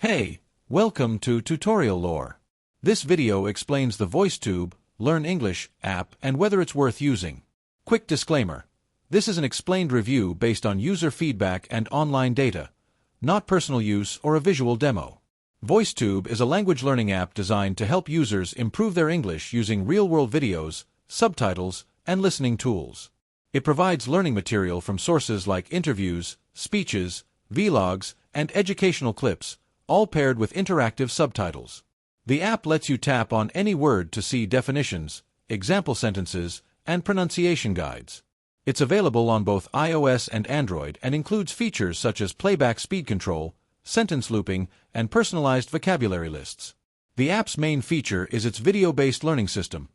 Hey, welcome to Tutorial Lore. This video explains the Voicetube Learn English app and whether it's worth using. Quick disclaimer. This is an explained review based on user feedback and online data, not personal use or a visual demo. Voicetube is a language learning app designed to help users improve their English using real-world videos, subtitles, and listening tools. It provides learning material from sources like interviews, speeches, vlogs, and educational clips, all paired with interactive subtitles. The app lets you tap on any word to see definitions, example sentences, and pronunciation guides. It's available on both iOS and Android and includes features such as playback speed control, sentence looping, and personalized vocabulary lists. The app's main feature is its video-based learning system.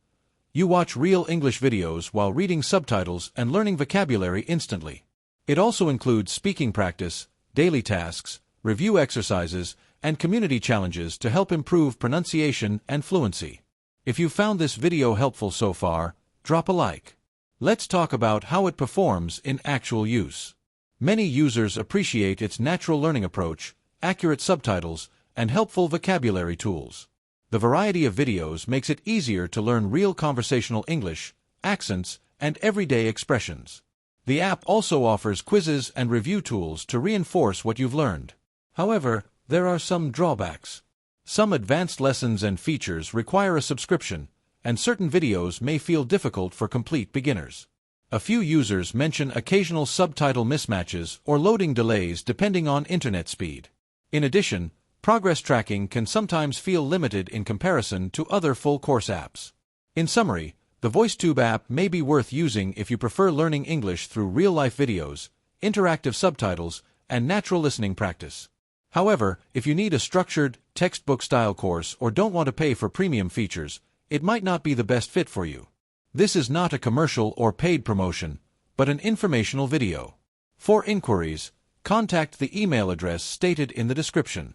You watch real English videos while reading subtitles and learning vocabulary instantly. It also includes speaking practice, daily tasks, review exercises, and community challenges to help improve pronunciation and fluency. If you found this video helpful so far, drop a like. Let's talk about how it performs in actual use. Many users appreciate its natural learning approach, accurate subtitles, and helpful vocabulary tools. The variety of videos makes it easier to learn real conversational English, accents, and everyday expressions. The app also offers quizzes and review tools to reinforce what you've learned. However, there are some drawbacks. Some advanced lessons and features require a subscription, and certain videos may feel difficult for complete beginners. A few users mention occasional subtitle mismatches or loading delays depending on internet speed. In addition, progress tracking can sometimes feel limited in comparison to other full-course apps. In summary, the Voicetube app may be worth using if you prefer learning English through real-life videos, interactive subtitles, and natural listening practice. However, if you need a structured, textbook-style course or don't want to pay for premium features, it might not be the best fit for you. This is not a commercial or paid promotion, but an informational video. For inquiries, contact the email address stated in the description.